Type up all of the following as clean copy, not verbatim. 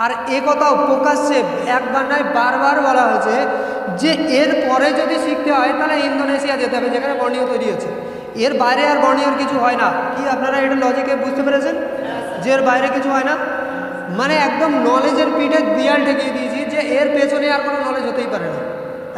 আর এ কথাও প্রকাশ্যে একবার নয় বারবার বলা হয়েছে যে এর পরে যদি শিখতে হয় তাহলে ইন্দোনেশিয়া যেতে হবে, যেখানে বর্নিও তৈরি হচ্ছে। এর বাইরে আর বর্নিওর কিছু হয় না। কি আপনারা এটা লজিকে বুঝতে পেরেছেন যে এর বাইরে কিছু হয় না? মানে একদম নলেজের পিঠে দেয়াল ঠেকিয়ে দিয়েছি যে এর পেছনে আর কোনো নলেজ হতেই পারে না,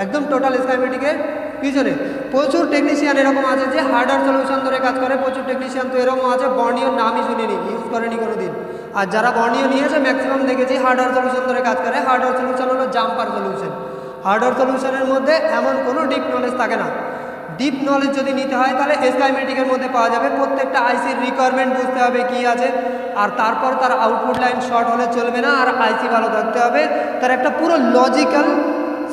একদম টোটাল স্কাইমেটিকের পিছনে। প্রচুর টেকনিশিয়ান এরকম আছে যে হার্ডওয়্যার সলিউশন ধরে কাজ করে, প্রচুর টেকনিশিয়ান তো এরকম আছে বর্নিওর নামই শুনিনি, ইউজ করেনি কোনো দিন। আর যারা বর্নিও নিয়েছে ম্যাক্সিমাম দেখেছি হার্ডওয়্যার সলিউশন ধরে কাজ করে। হার্ডওয়্যার সলিউশন হলো জাম্পার সলিউশন। হার্ডওয়্যার সলিউশনের মধ্যে এমন কোনো ডিপ নলেজ থাকে না। ডিপ নলেজ যদি নিতে হয় তাহলে স্কাইমেটিকের মধ্যে পাওয়া যাবে। প্রত্যেকটা আইসির রিকোয়ারমেন্ট বুঝতে হবে কী আছে, আর তারপর তার আউটপুট লাইন শর্ট হলে চলবে না, আর আইসি ভালো থাকতে হবে। তার একটা পুরো লজিক্যাল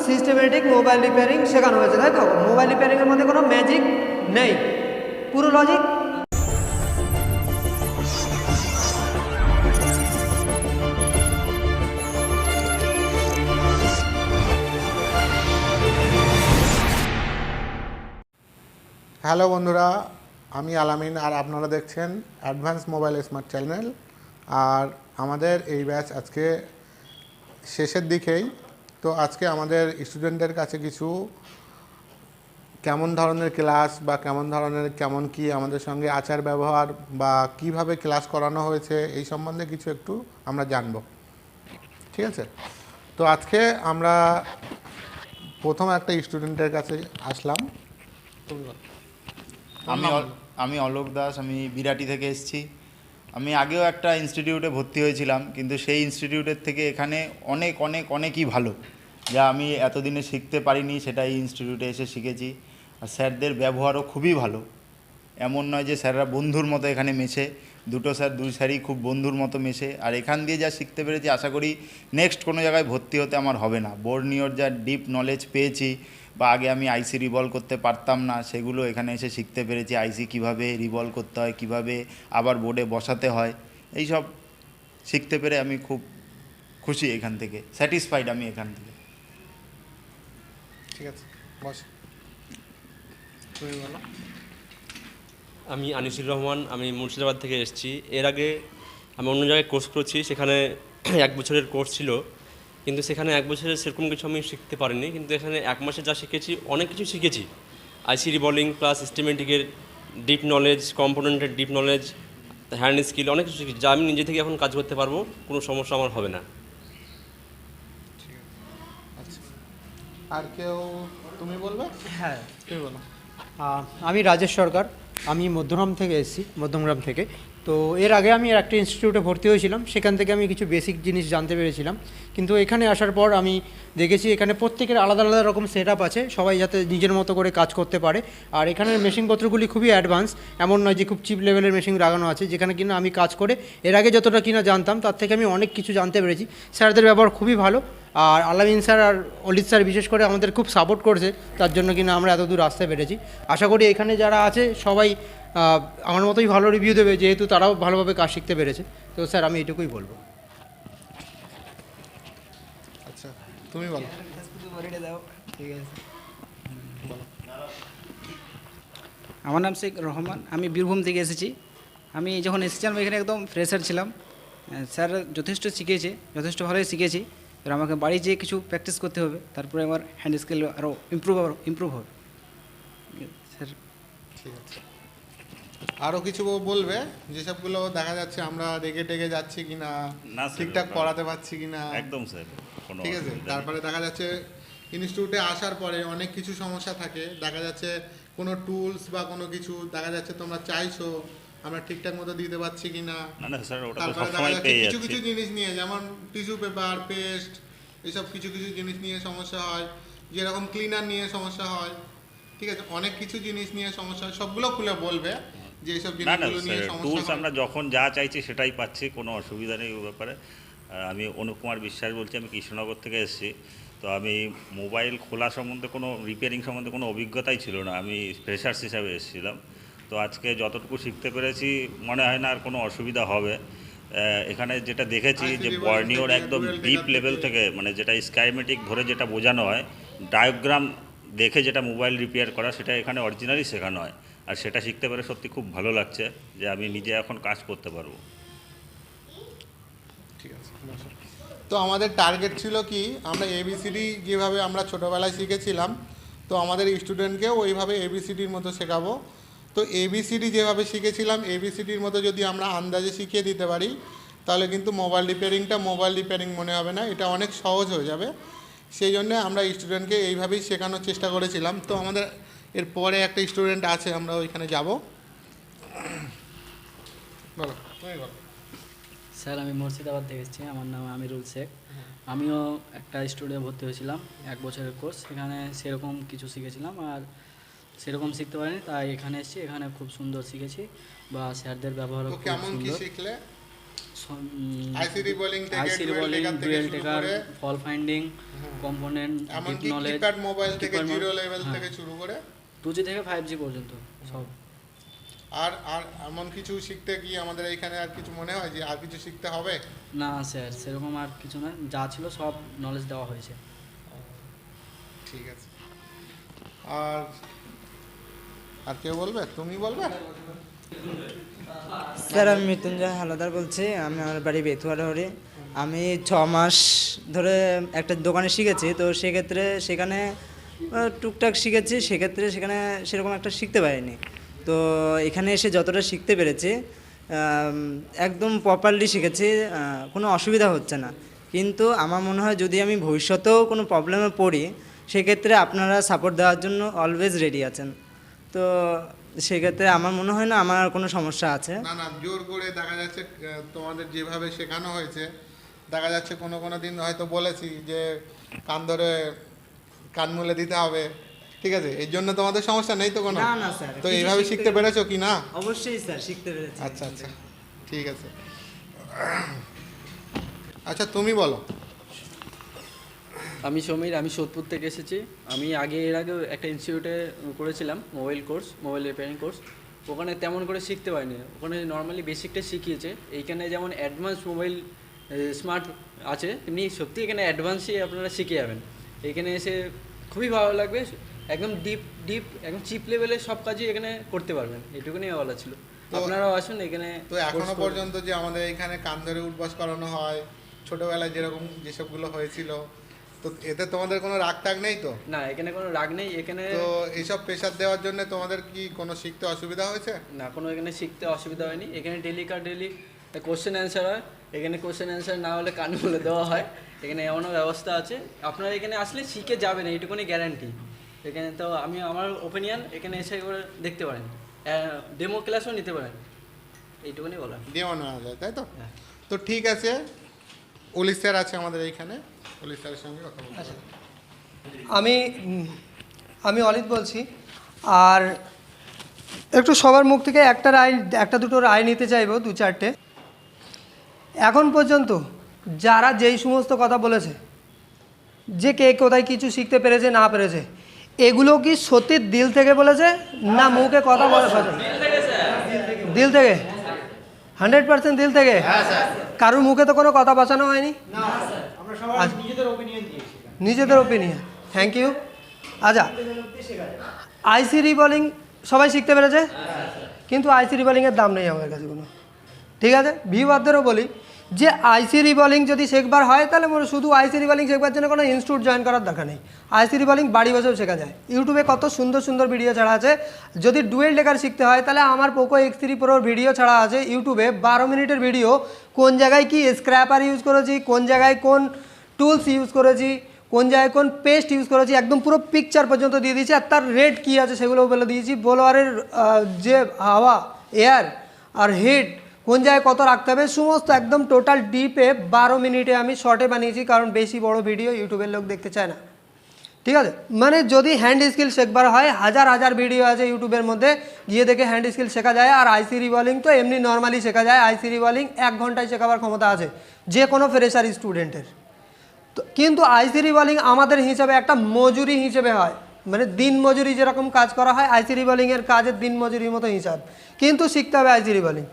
সিস্টেমেটিক মোবাইল রিপেয়ারিং শেখানো হয়েছে, তাই তো? মোবাইল রিপেয়ারিংয়ের মধ্যে কোনো ম্যাজিক নেই, পুরো লজিক। হ্যালো বন্ধুরা, আমি আলামিন আর আপনারা দেখছেন অ্যাডভান্স মোবাইল স্মার্ট চ্যানেল। আর আমাদের এই ব্যাচ আজকে শেষের দিকেই। তো আজকে আমাদের স্টুডেন্টদের কাছে কিছু কেমন ধরনের ক্লাস বা কেমন কি আমাদের সঙ্গে আচার ব্যবহার বা কিভাবে ক্লাস করানো হয়েছে এই সম্বন্ধে কিছু একটু আমরা জানব, ঠিক আছে? তো আজকে আমরা প্রথম একটা স্টুডেন্টের কাছে আসলাম। আমি অলোক দাস, আমি বিরাটি থেকে এসেছি। আমি আগেও একটা ইনস্টিটিউটে ভর্তি হয়েছিলাম, কিন্তু সেই ইনস্টিটিউটের থেকে এখানে অনেকই ভালো, যা আমি এতদিনে শিখতে পারিনি সেটা এই ইনস্টিটিউটে এসে শিখেছি। আর স্যারদের ব্যবহারও খুবই ভালো, এমন নয় যে স্যাররা বন্ধুর মতো এখানে মেশে। দুই স্যারই খুব বন্ধুর মতো মেশে। আর এখান দিয়ে যা শিখতে পেরেছি, আশা করি নেক্সট কোনো জায়গায় ভর্তি হতে আমার হবে না। বর্নিওর যা ডিপ নলেজ পেয়েছি, বা আগে আমি আইসি রিভলভ করতে পারতাম না, সেগুলো এখানে এসে শিখতে পেরেছি। আইসি কিভাবে রিভলভ করতে হয়, কিভাবে আবার বোর্ডে বসাতে হয়, এই সব শিখতে পেরে আমি খুব খুশি এখান থেকে, স্যাটিসফাইড আমি এখান থেকে। ঠিক আছে, বস, তুমি বলো। আমি আনিসুর রহমান, আমি মুর্শিদাবাদ থেকে এসেছি। এর আগে আমি অন্য জায়গায় কোর্স করেছি, সেখানে 1 বছরের কোর্স ছিল, কিন্তু সেখানে 1 বছরের সেরকম কিছু আমি শিখতে পারিনি। কিন্তু এখানে 1 মাসে যা শিখেছি, অনেক কিছু শিখেছি। আইসি রিভলিং প্লাস সিস্টেমেটিকের ডিপ নলেজ, কম্পোনেন্টের ডিপ নলেজ, হ্যান্ড স্কিল, অনেক কিছু শিখেছি, যা আমি নিজে থেকে এখন কাজ করতে পারবো, কোনো সমস্যা আমার হবে না। আচ্ছা, আর কেউ? তুমি বলবে? হ্যাঁ, তুমি বলো। আমি রাজেশ সরকার, আমি মধ্যগ্রাম থেকে এসেছি, মধ্যমগ্রাম থেকে। তো এর আগে আমি একটা ইনস্টিটিউটে ভর্তি হয়েছিলাম, সেখান থেকে আমি কিছু বেসিক জিনিস জানতে পেরেছিলাম। কিন্তু এখানে আসার পর আমি দেখেছি এখানে প্রত্যেকের আলাদা আলাদা রকম সেট আপ আছে, সবাই যাতে নিজের মতো করে কাজ করতে পারে। আর এখানের মেশিনপত্রগুলি খুবই অ্যাডভান্স, এমন নয় যে খুব চিপ লেভেলের মেশিন লাগানো আছে, যেখানে কিনা আমি কাজ করে এর আগে যতটা কিনা জানতাম তার থেকে আমি অনেক কিছু জানতে পেরেছি। স্যারদের ব্যবহার খুবই ভালো, আর আলামিন স্যার আর অলিত স্যার বিশেষ করে আমাদের খুব সাপোর্ট করেছে, তার জন্য কিনা আমরা এত দূর আসতে পেরেছি। আশা করি এখানে যারা আছে সবাই আমার মতোই ভালো রিভিউ দেবে, যেহেতু তারাও ভালোভাবে কাজ শিখতে পেরেছে। তো স্যার, আমি এটুকুই বলবো। আচ্ছা, তুমি বলো। ঠিক আছে। আমার নাম শেখ রহমান, আমি বীরভূম থেকে এসেছি। আমি যখন এসেছিলাম এখানে একদম ফ্রেশার ছিলাম। স্যার যথেষ্ট শিখিয়েছে, যথেষ্ট ভালোই শিখেছি। এবার আমাকে বাড়ি যেয়ে কিছু প্র্যাকটিস করতে হবে, তারপরে আমার হ্যান্ড স্কিল আরও ইমপ্রুভ হবে। স্যার, ঠিক আছে, আরও কিছু বলবে? যেসবগুলো দেখা যাচ্ছে আমরা রেগে টেগে যাচ্ছি কিনা, না স্যার, ঠিকঠাক পড়াতে পারছি কিনা। একদম স্যার, কোনো ঠিক আছে। অসুবিধা নেই। তারপরে দেখা যাচ্ছে ইনস্টিটিউটে আসার পরে অনেক কিছু সমস্যা থাকে, দেখা যাচ্ছে কোনো টুলস বা কোনো কিছু দেখা যাচ্ছে তোমরা চাইছো আমরা ঠিকঠাক মতো দিতে পারছি কিনা। না না স্যার, ওটা তো তারপরে দেখা সবসময় যাচ্ছে পেয়ে কিছু যাচ্ছি। কিছু জিনিস নিয়ে, যেমন টিস্যু পেপার, পেস্ট, এইসব কিছু কিছু জিনিস নিয়ে সমস্যা হয়, যেরকম ক্লিনার নিয়ে সমস্যা হয়। ঠিক আছে, অনেক কিছু জিনিস নিয়ে সমস্যা হয়, সবগুলো খুলে বলবে যে এইসব না না জিনিসগুলো নিয়ে স্যার, সমস্যা টুলস হয়। আমরা যখন যা চাইছি সেটাই পাচ্ছি, কোনো অসুবিধা নেই ও ব্যাপারে। আমি অনুপ কুমার বিশ্বাস বলছি, আমি কৃষ্ণনগর থেকে এসেছি। তো আমি মোবাইল খোলা সম্বন্ধে, কোনো রিপেয়ারিং সম্বন্ধে কোনো অভিজ্ঞতাই ছিল না, আমি ফ্রেশার্স হিসাবে এসেছিলাম। তো আজকে যতটুকু শিখতে পেরেছি মনে হয় না আর কোনো অসুবিধা হবে। এখানে যেটা দেখেছি যে বর্নিওর একদম ডিপ লেভেল থেকে, মানে যেটা স্কাইমেটিক ধরে যেটা বোঝানো হয়, ডায়াগ্রাম দেখে যেটা মোবাইল রিপেয়ার করা, সেটা এখানে অরিজিনালি শেখানো হয়। আর সেটা শিখতে পেরে সত্যি খুব ভালো লাগছে যে আমি নিজে এখন কাজ করতে পারবো। ঠিক আছে, তো আমাদের টার্গেট ছিল কি, আমরা এবিসিডি যেভাবে আমরা ছোটোবেলায় শিখেছিলাম, তো আমাদের স্টুডেন্টকেও ওইভাবে এবিসিডির মতো শেখাবো। তো এবিসিডি যেভাবে শিখেছিলাম এবিসিডির মতো যদি আমরা আন্দাজে শিখিয়ে দিতে পারি, তাহলে কিন্তু মোবাইল রিপেয়ারিং মনে হবে না, এটা অনেক সহজ হয়ে যাবে। সেই জন্যে আমরা স্টুডেন্টকে এইভাবেই শেখানোর চেষ্টা করেছিলাম। তো আমাদের এরপরে একটা স্টুডেন্ট আছে, আমরা ওইখানে যাব। বলো, তুমি বলো। স্যার আমি মুর্শিদাবাদ থেকে এসেছি, আমার নাম আমিরুল শেখ। আমিও একটা স্টুডিওয়ে ভর্তি হয়েছিলাম 1 বছরের কোর্স, এখানে সেরকম কিছু শিখেছিলাম আর সেরকম শিখতে পারিনি, তাই এখানে এসেছি। এখানে খুব সুন্দর শিখেছি বা স্যারদের ব্যবহারও তো খুব কেমন কি সুন্দর। শিখলে? আইসি বোলিং থেকে ডুয়েল টেকার, ফল ফাইন্ডিং, কম্পোনেন্ট, ডিপ এমনকি নলেজ, কিপ্যাড মোবাইল থেকে 0 লেভেল থেকে শুরু করে 2G থেকে 5G পর্যন্ত সব। আর আর এমন কিছু শিখতে কি আমাদের এইখানে আর কিছু মনে হয় যে আর কিছু শিখতে হবে? না স্যার, সেরকম আর কিছু না, যা ছিল সব নলেজ দেওয়া হয়েছে। ঠিক আছে। আর আর কেউ বলবে? তুমি বলবে? স্যার আমি মৃত্যুঞ্জয় হালদার বলছি, আমি আমার বাড়ি বেথুয়ারহরি। আমি 6 মাস ধরে একটা দোকানে শিখেছি, তো সেক্ষেত্রে সেখানে টুকটাক শিখেছি, সেক্ষেত্রে সেখানে সেরকম একটা শিখতে পারিনি। তো এখানে এসে যতটা শিখতে পেরেছি একদম প্রপারলি শিখেছি, কোনো অসুবিধা হচ্ছে না। কিন্তু আমার মনে হয় যদি আমি ভবিষ্যতেও কোনো প্রবলেমে পড়ি, সেক্ষেত্রে আপনারা সাপোর্ট দেওয়ার জন্য অলওয়েজ রেডি আছেন। তো সেক্ষেত্রে আমার মনে হয় না আমার আর কোনো সমস্যা আছে। না না, জোর করে দেখা যাচ্ছে তোমাদের যেভাবে শেখানো হয়েছে, দেখা যাচ্ছে কোনো কোনো দিন হয়তো বলেছি যে কান ধরে কান মুলে দিতে হবে, ঠিক আছে, এর জন্য তোমাদের সমস্যা নেই তো কোনো? না না স্যার, তো এইভাবে শিখতে পেরেছো কি না? অবশ্যই স্যার শিখতে পেরেছি। আচ্ছা আচ্ছা, ঠিক আছে। আচ্ছা তুমি বলো। আমি সমীর, আমি সোদপুর থেকে এসেছি। আমি এর আগে একটা ইনস্টিটিউটে করেছিলাম মোবাইল রিপেয়ারিং কোর্স। ওখানে তেমন করে শিখতে পারিনি, ওখানে নর্মালি বেসিকটা শিখিয়েছে। এইখানে যেমন অ্যাডভান্স মোবাইল স্মার্ট আছে, তেমনি সত্যি এখানে অ্যাডভান্সই আপনারা শিখে যাবেন। এখানে এসে খুবই ভালো লাগবে, একদম ডিপ একদম চিপ লেভেলে সব কাজই এখানে করতে পারবেন, এটুকুনি বলা ছিল। আপনারাও আসুন এখানে। তো এখনো পর্যন্ত যে আমাদের এখানে কান ধরে উঠবাস করানো হয়, ছোটবেলায় যেরকম যেসবগুলো হয়েছিল, তো এতে তোমাদের কোনো রাগ টাগ নেই তো? না, এখানে কোনো রাগ নেই। এখানে তো এইসব প্রেশার দেওয়ার জন্য তোমাদের কি কোনো শিখতে অসুবিধা হয়েছে? না, কোনো এখানে শিখতে অসুবিধা হয়নি। এখানে ডেলি কোশ্চেন অ্যান্সার হয়। এখানে কোশ্চেন অ্যান্সার না হলে কান বলে দেওয়া হয়। এখানে এমনও ব্যবস্থা আছে, আপনারা এখানে আসলে শিখে যাবেন, এইটুকুনি গ্যারান্টি। এখানে তো আমার ওপিনিয়ন, এখানে এসে করে দেখতে পারেন, ডেমো ক্লাসও নিতে পারেন, এইটুকুনি বলা। ডেমো নেওয়া যায়, তাই তো? হ্যাঁ। তো ঠিক আছে, পুলিশ স্যার আছে আমাদের এইখানে, পুলিশ স্যারের সঙ্গে কথা বলবো। আমি অলিত বলছি। আর একটু সবার মুখ থেকে একটা দুটো রায় নিতে চাইবো, 2-4টে। এখন পর্যন্ত যারা যেই সমস্ত কথা বলেছে, যে কে কোথায় কিছু শিখতে পেরেছে না পেরেছে, এগুলো কি সত্যি দিল থেকে বলেছে না মুখে কথা বলে? দিল থেকে 100% দিল থেকে? কারোর মুখে তো কোনো কথা বাঁচানো হয়নি। নিজেদের ওপিনিয়ন। Thank you. আচ্ছা, আইসি রিবলিং সবাই শিখতে পেরেছে, কিন্তু আইসি রিবলিংয়ের দাম নেই আমাদের কাছে কোনো, ঠিক আছে? ভিউয়ারদেরও বলি যে আইসি রিবলিং যদি শেখবার হয়, তাহলে শুধু আইসি রিবলিং শেখবার জন্য কোনো ইনস্টিটিউট জয়েন করার দরকার নেই। আইসি রিবলিং বাড়ি বসেও শেখা যায়। ইউটিউবে কত সুন্দর সুন্দর ভিডিও ছাড়া আছে। যদি ডুয়েল টেকার শিখতে হয়, তাহলে আমার পোকো X3 Proর ভিডিও ছাড়া আছে ইউটিউবে, 12 মিনিটের ভিডিও। কোন জায়গায় কি স্ক্র্যাপার ইউজ করেছি, কোন জায়গায় কোন টুলস ইউজ করেছি, কোন জায়গায় কোন পেস্ট ইউজ করেছি, একদম পুরো পিকচার পর্যন্ত দিয়ে দিয়েছি। আর তার রেট কী আছে সেগুলোও বলে দিয়েছি। ব্লোয়ারের যে হাওয়া, এয়ার আর হিট কোন জায়গায় কত রাখতে হবে, সমস্ত একদম টোটাল ডিপে 12 মিনিটে আমি শর্টে বানিয়েছি, কারণ বেশি বড় ভিডিও ইউটিউবের লোক দেখতে চায় না, ঠিক আছে? মানে যদি হ্যান্ড স্কিল শেখবার হয়, হাজার হাজার ভিডিও আছে ইউটিউবের মধ্যে, গিয়ে দেখে হ্যান্ড স্কিল শেখা যায়। আর আইসি রিবলিং তো এমনি নর্মালি শেখা যায়। আইসি রিবলিং 1 ঘন্টায় শেখাবার ক্ষমতা আছে যে কোনো ফ্রেশার স্টুডেন্টের। তো কিন্তু আইসি রিবলিং আমাদের হিসাবে একটা মজুরি হিসেবে হয়, মানে দিন মজুরি যেরকম কাজ করা হয়, আইসি রিবলিংয়ের কাজের দিন মজুরির মতো হিসাব। কিন্তু শিখতে হবে আইসি রিবলিং।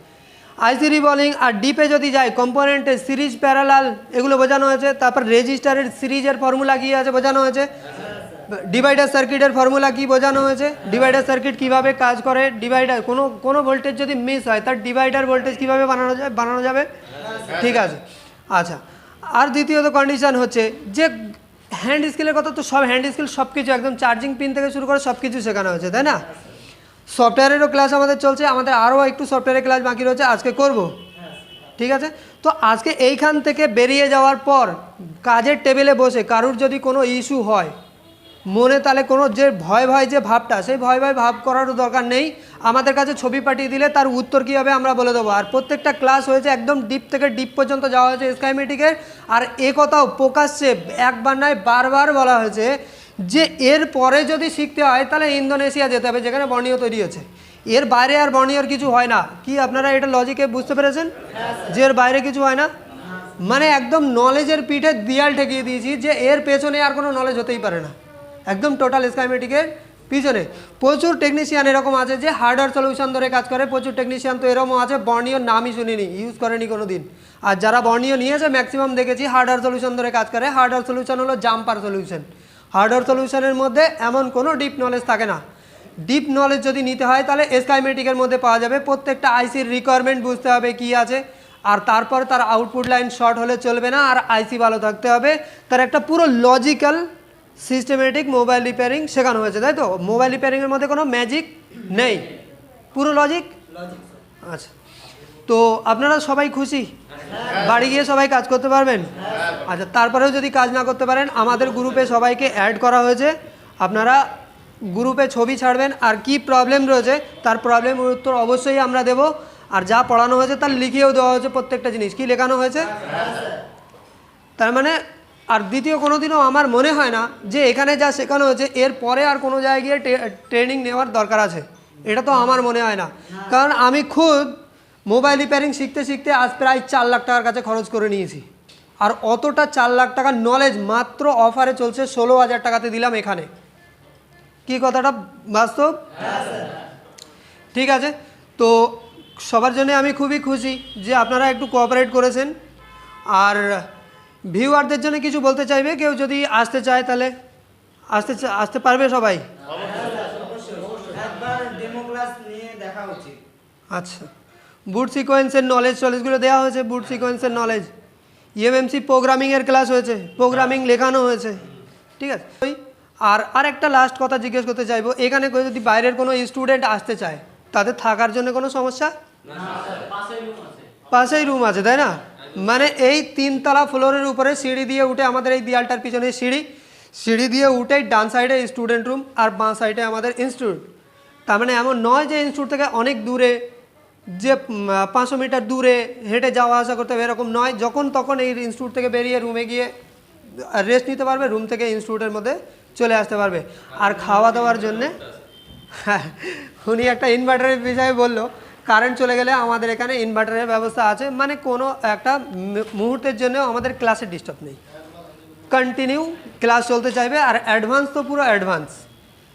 আইসি রিবলিং আর ডিপে যদি যায়, কম্পোনেন্টের সিরিজ, প্যারালাল এগুলো বোঝানো হয়েছে। তারপর রেজিস্টারের সিরিজের ফর্মুলা কী আছে বোঝানো হয়েছে। ডিভাইডার সার্কিটের ফর্মুলা কী বোঝানো হয়েছে। ডিভাইডার সার্কিট কীভাবে কাজ করে, ডিভাইডার কোনো ভোল্টেজ যদি মিস হয়, তার ডিভাইডার ভোল্টেজ কীভাবে বানানো যাবে। ঠিক আছে, আচ্ছা। আর দ্বিতীয়ত কন্ডিশন হচ্ছে যে হ্যান্ড স্কিলের কথা, তো সব হ্যান্ড স্কিল সব কিছু একদম চার্জিং পিন থেকে শুরু করে সব কিছু শেখানো হয়েছে, তাই না? সফটওয়্যারেরও ক্লাস আমাদের চলছে, আমাদের আরও একটু সফটওয়্যারের ক্লাস বাকি রয়েছে, আজকে করব, ঠিক আছে? তো আজকে এইখান থেকে বেরিয়ে যাওয়ার পর কাজের টেবিলে বসে কারুর যদি কোনো ইস্যু হয় মনে, তাহলে কোনো যে ভয় ভয় যে ভাবটা, সেই ভয় ভয় ভাব করারও দরকার নেই। আমাদের কাছে ছবি পাঠিয়ে দিলে তার উত্তর কী হবে আমরা বলে দেবো। আর প্রত্যেকটা ক্লাস হয়েছে একদম ডিপ থেকে ডিপ পর্যন্ত যাওয়া হয়েছে স্কাইমেটিকের। আর এ কথাও প্রকাশ্যে একবার নয় বারবার বলা হয়েছে যে এর পরে যদি শিখতে হয় তাহলে ইন্দোনেশিয়া যেতে হবে, যেখানে বর্ণীয় তৈরি হচ্ছে। এর বাইরে আর বর্ণীয়র কিছু হয় না। কি আপনারা এটা লজিকে বুঝতে পেরেছেন যে এর বাইরে কিছু হয় না? মানে একদম নলেজের পিঠে দিয়াল ঠেকিয়ে দিয়েছি যে এর পেছনে আর কোনো নলেজ হতেই পারে না, একদম টোটাল স্কাইমেটিকের পিছনে। প্রচুর টেকনিশিয়ান এরকম আছে যে হার্ডওয়্যার সলিউশন ধরে কাজ করে, প্রচুর টেকনিশিয়ান তো এরকম আছে বর্ণীয়র নামই শুনিনি, ইউজ করেনি কোনো দিন। আর যারা বর্ণীয় নিয়েছে ম্যাক্সিমাম দেখেছি হার্ডওয়্যার সলিউশন ধরে কাজ করে। হার্ডওয়্যার সলিউশন হলো জাম্পার সলিউশন। হার্ডওয়্যার সলিউশনের মধ্যে এমন কোনো ডিপ নলেজ থাকে না। ডিপ নলেজ যদি নিতে হয় তাহলে স্কাইমেটিকের মধ্যে পাওয়া যাবে। প্রত্যেকটা আইসির রিকোয়ারমেন্ট বুঝতে হবে কী আছে, আর তারপর তার আউটপুট লাইন শর্ট হলে চলবে না, আর আইসি ভালো থাকতে হবে। তার একটা পুরো লজিক্যাল সিস্টেমেটিক মোবাইল রিপেয়ারিং শেখানো হয়েছে, তাই তো? মোবাইল রিপেয়ারিংয়ের মধ্যে কোনো ম্যাজিক নেই, পুরো লজিক। আচ্ছা, তো আপনারা সবাই খুশি? বাড়ি গিয়ে সবাই কাজ করতে পারবেন? আচ্ছা, তারপরেও যদি কাজ না করতে পারেন আমাদের গ্রুপে সবাইকে অ্যাড করা হয়েছে, আপনারা গ্রুপে ছবি ছাড়বেন আর কি প্রবলেম রয়েছে তার প্রবলেমের উত্তর অবশ্যই আমরা দেব। আর যা পড়ানো হয়েছে তার লিখিয়েও দেওয়া হয়েছে প্রত্যেকটা জিনিস। কি লেখানো হয়েছে? তার মানে আর দ্বিতীয় কোনো দিনও আমার মনে হয় না যে এখানে যা শেখানো হয়েছে এর পরে আর কোনো জায়গায় গিয়ে ট্রেনিং নেওয়ার দরকার আছে, এটা তো আমার মনে হয় না। কারণ আমি খুদ মোবাইল রিপেয়ারিং শিখতে শিখতে আজ প্রায় 4 লাখ টাকার কাছে খরচ করে নিয়েছি। আর অতটা 4 লাখ টাকার নলেজ মাত্র অফারে চলছে 16,000 টাকাতে দিলাম এখানে। কি কথাটা বাস্তব? ঠিক আছে, তো সবার জন্য আমি খুবই খুশি যে আপনারা একটু কোঅপারেট করেছেন। আর ভিউয়ারদের জন্য কিছু বলতে চাইবে কেউ? যদি আসতে চায় তাহলে আসতে পারবে সবাই? একবার ডেমো ক্লাস নিয়ে দেখা উচিত। আচ্ছা, বুট সিকোয়েন্সের নলেজগুলো দেওয়া হয়েছে, বুট সিকোয়েন্সের নলেজ। ইএমএমসি প্রোগ্রামিংয়ের ক্লাস হয়েছে, প্রোগ্রামিং লেখানো হয়েছে, ঠিক আছে? আর একটা লাস্ট কথা জিজ্ঞেস করতে চাইবো, এখানে যদি বাইরের কোনো স্টুডেন্ট আসতে চায় তাদের থাকার জন্য কোনো সমস্যা? পাশেই রুম আছে, তাই না? মানে এই 3 তলা ফ্লোরের উপরে সিঁড়ি দিয়ে উঠে, আমাদের এই দেয়ালটার পিছনে সিঁড়ি দিয়ে উঠেই ডান সাইডে স্টুডেন্ট রুম আর বাঁ সাইডে আমাদের ইনস্টিটিউট। তার মানে এমন নয় যে ইনস্টিটিউট থেকে অনেক দূরে, যে 500 মিটার দূরে হেঁটে যাওয়া আসা করতে হবে, এরকম নয়। যখন তখন এই ইনস্টিটিউট থেকে বেরিয়ে রুমে গিয়ে রেস্ট নিতে পারবে, রুম থেকে ইনস্টিটিউটের মধ্যে চলে আসতে পারবে। আর খাওয়া দাওয়ার জন্যে উনি একটা ইনভার্টারের বিষয়ে বললো, কারেন্ট চলে গেলে আমাদের এখানে ইনভার্টারের ব্যবস্থা আছে, মানে কোনো একটা মুহূর্তের জন্য আমাদের ক্লাসে ডিস্টার্ব নেই, কন্টিনিউ ক্লাস চলতে চাইবে। আর অ্যাডভান্স তো পুরো অ্যাডভান্স,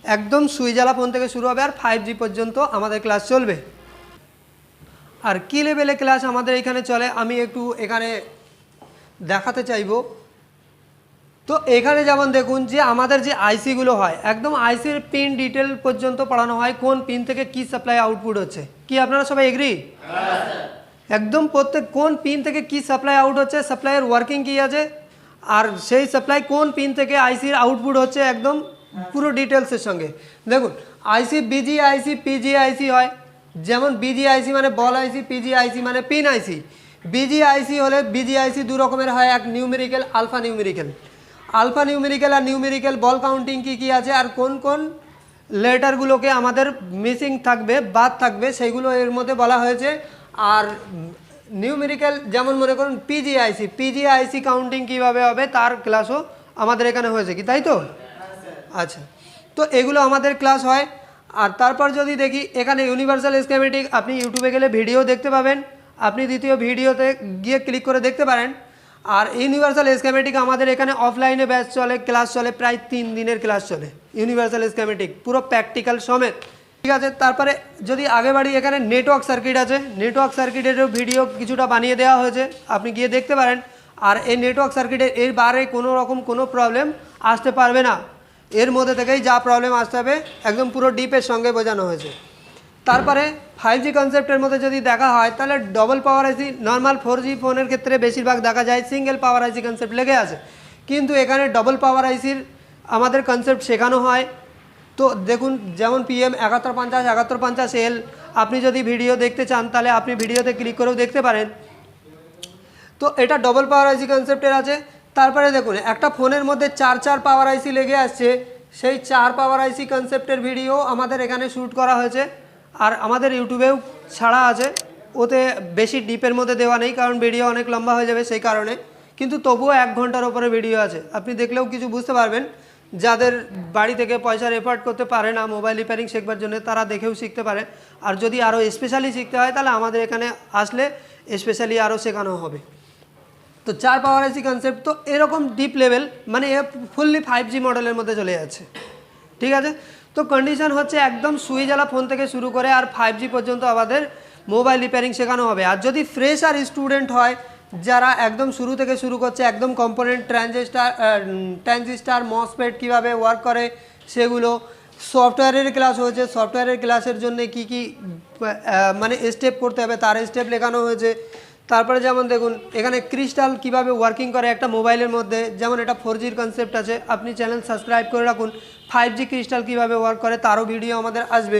একদম সুইজালা ফোন থেকে শুরু হবে আর 5G পর্যন্ত আমাদের ক্লাস চলবে। আর কী লেভেলে ক্লাস আমাদের এখানে চলে আমি একটু এখানে দেখাতে চাইবো। তো এখানে যেমন দেখুন যে আমাদের যে আইসিগুলো হয়, একদম আইসির পিন ডিটেল পর্যন্ত পড়ানো হয়, কোন পিন থেকে কি সাপ্লাই আউটপুট হচ্ছে। কি আপনারা সবাই এগ্রি? একদম প্রত্যেক কোন পিন থেকে কি সাপ্লাই আউট হচ্ছে, সাপ্লাইয়ের ওয়ার্কিং কী আছে, আর সেই সাপ্লাই কোন পিন থেকে আইসির আউটপুট হচ্ছে, একদম পুরো ডিটেলসের সঙ্গে। দেখুন আইসি বিজি আইসি পিজি আইসি হয়, যেমন বিজি আইসি মানে বল আইসি, পিজি আইসি মানে পিন আইসি। বিজি আইসি হলে বিজি আইসি 2 রকমের হয়, এক numerical, alpha numerical. Alpha numerical আর নিউমেরিক্যাল বল কাউন্টিং কী আছে আর কোন কোন লেটারগুলোকে আমাদের মিসিং থাকবে, বাদ থাকবে, সেইগুলো এর মধ্যে বলা হয়েছে। আর নিউমেরিক্যাল যেমন মনে করুন পিজিআইসি কাউন্টিং কীভাবে হবে তার ক্লাসও আমাদের এখানে হয়েছে, কি তাই তো? আচ্ছা, তো এগুলো আমাদের ক্লাস হয়। আর তারপর যদি দেখি এখানে ইউনিভার্সাল স্কিমেটিক, আপনি ইউটিউবে গেলে ভিডিও দেখতে পাবেন, আপনি দ্বিতীয় ভিডিওতে গিয়ে ক্লিক করে দেখতে পারেন। আর ইউনিভার্সাল স্কিমেটিক আমাদের এখানে অফলাইনে ব্যাচ চলে, ক্লাস চলে, প্রায় 3 দিনের ক্লাস চলে ইউনিভার্সাল স্কিমেটিক, পুরো প্র্যাকটিক্যাল সমেত, ঠিক আছে? তারপরে যদি আগে বাড়ি, এখানে নেটওয়ার্ক সার্কিট আছে, নেটওয়ার্ক সার্কিটেরও ভিডিও কিছুটা বানিয়ে দেওয়া হয়েছে, আপনি গিয়ে দেখতে পারেন। আর এই নেটওয়ার্ক সার্কিটের এর বারে কোনো রকম কোনো প্রবলেম আসতে পারবে না, এর মধ্যে থেকেই যা প্রবলেম আসতে হবে একদম পুরো ডিপের সঙ্গে বোঝানো হয়েছে। তারপরে 5G কনসেপ্টের মধ্যে যদি দেখা হয় তাহলে ডবল পাওয়ার আইসি, নর্মাল 4G ফোনের ক্ষেত্রে বেশিরভাগ দেখা যায় সিঙ্গেল পাওয়ার আইসি কনসেপ্ট লেগে আছে, কিন্তু এখানে ডবল পাওয়ার আইসির আমাদের কনসেপ্ট শেখানো হয়। তো দেখুন যেমন PM 7150 7150L, আপনি যদি ভিডিও দেখতে চান তাহলে আপনি ভিডিওতে ক্লিক করেও দেখতে পারেন। তো এটা ডবল পাওয়ার আইসি কনসেপ্টের আছে। তারপরে দেখুন একটা ফোনের মধ্যে 4 পাওয়ার আইসি লেগে আসছে, সেই 4 পাওয়ার আইসি কনসেপ্টের ভিডিও আমাদের এখানে শ্যুট করা হয়েছে আর আমাদের ইউটিউবেও ছাড়া আছে। ওতে বেশি ডিপের মধ্যে দেওয়া নেই কারণ ভিডিও অনেক লম্বা হয়ে যাবে সেই কারণে, কিন্তু তবুও 1 ঘন্টার ওপরে ভিডিও আছে, আপনি দেখলেও কিছু বুঝতে পারবেন। যাদের বাড়ি থেকে পয়সার এফোর্ড করতে পারে না মোবাইল রিপেয়ারিং শেখবার জন্য তারা দেখেও শিখতে পারে, আর যদি আরও স্পেশালি শিখতে হয় তাহলে আমাদের এখানে আসলে স্পেশালি আরও শেখানো হবে। তো 4 পাওয়ার আইসি কনসেপ্ট তো এরকম ডিপ লেভেল, মানে এ ফুললি 5G মডেলের মধ্যে চলে যাচ্ছে, ঠিক আছে। তো কন্ডিশন হচ্ছে একদম সুইচওয়ালা ফোন থেকে শুরু করে আর 5G পর্যন্ত আমাদের মোবাইল রিপেয়ারিং শেখানো হবে। আর যদি ফ্রেশার স্টুডেন্ট হয় যারা একদম শুরু থেকে শুরু করছে, একদম কম্পোনেন্ট ট্রানজিস্টার মসফেট কীভাবে ওয়ার্ক করে সেগুলো, সফটওয়্যারের ক্লাস হয়েছে, সফটওয়্যারের ক্লাসের জন্য কি কি মানে স্টেপ করতে হবে তার স্টেপ লেখানো হয়েছে। তারপরে যেমন দেখুন এখানে ক্রিস্টাল কিভাবে ওয়ার্কিং করে একটা মোবাইলের মধ্যে, যেমন এটা 4Gর কনসেপ্ট আছে, আপনি চ্যানেল সাবস্ক্রাইব করে রাখুন। 5G ক্রিস্টাল কিভাবে ওয়ার্ক করে তারও ভিডিও আমাদের আসবে।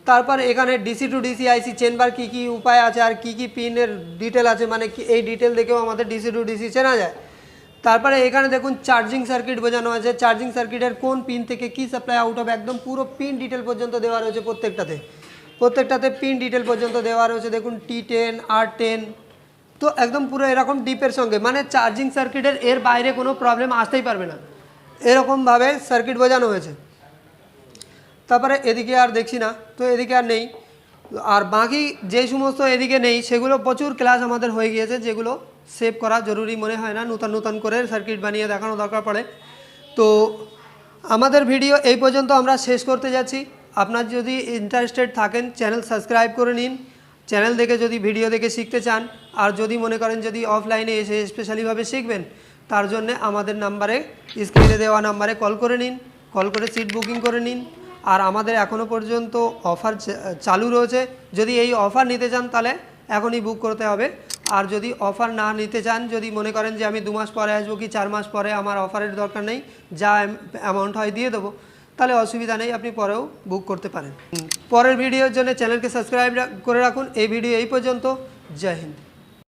তারপর এখানে DC to DC IC চেনবার কী কী উপায় আছে আর কী কী পিনের ডিটেল আছে, মানে কি এই ডিটেল দেখেও আমাদের DC to DC চেনা যায়। তারপরে এখানে দেখুন চার্জিং সার্কিট বোঝানো আছে, চার্জিং সার্কিটের কোন পিন থেকে কী সাপ্লাই আউট হবে একদম পুরো পিন ডিটেল পর্যন্ত দেওয়া রয়েছে, প্রত্যেকটাতে পিন ডিটেল পর্যন্ত দেওয়া রয়েছে। দেখুন T10 R10, তো একদম পুরো এরকম ডিপের সঙ্গে, মানে চার্জিং সার্কিটের এর বাইরে কোনো প্রবলেম আসতেই পারবে না, এরকমভাবে সার্কিট বোঝানো হয়েছে। তারপরে এদিকে আর দেখছি না, তো এদিকে আর নেই, আর বাকি যে সমস্ত এদিকে নেই সেগুলো প্রচুর ক্লাস আমাদের হয়ে গিয়েছে, যেগুলো সেভ করা জরুরি মনে হয় না, নতুন করে সার্কিট বানিয়ে দেখানো দরকার পড়ে। তো আমাদের ভিডিও এই পর্যন্ত আমরা শেষ করতে যাচ্ছি। আপনার যদি ইন্টারেস্টেড থাকেন চ্যানেল সাবস্ক্রাইব করে নিন, চ্যানেল দেখে যদি ভিডিও দেখে শিখতে চান, আর যদি মনে করেন যদি অফলাইনে এসে স্পেশালিভাবে শিখবেন তার জন্য আমাদের নাম্বারে, স্ক্রিনে দেওয়া নাম্বারে কল করে নিন, কল করে সিট বুকিং করে নিন। আর আমাদের এখনও পর্যন্ত অফার চালু রয়েছে, যদি এই অফার নিতে চান তাহলে এখনই বুক করতে হবে। আর যদি অফার না নিতে চান, যদি মনে করেন যে আমি 2 মাস পরে আসবো কি 4 মাস পরে, আমার অফারের দরকার নেই, যা অ্যামাউন্ট হয় দিয়ে দেবো, তাহলে অসুবিধা নেই, আপনি পরেও বুক করতে পারেন। পরের ভিডিওর জন্য চ্যানেলকে সাবস্ক্রাইব করে রাখুন। এই ভিডিও এই পর্যন্ত, জয় হিন্দ।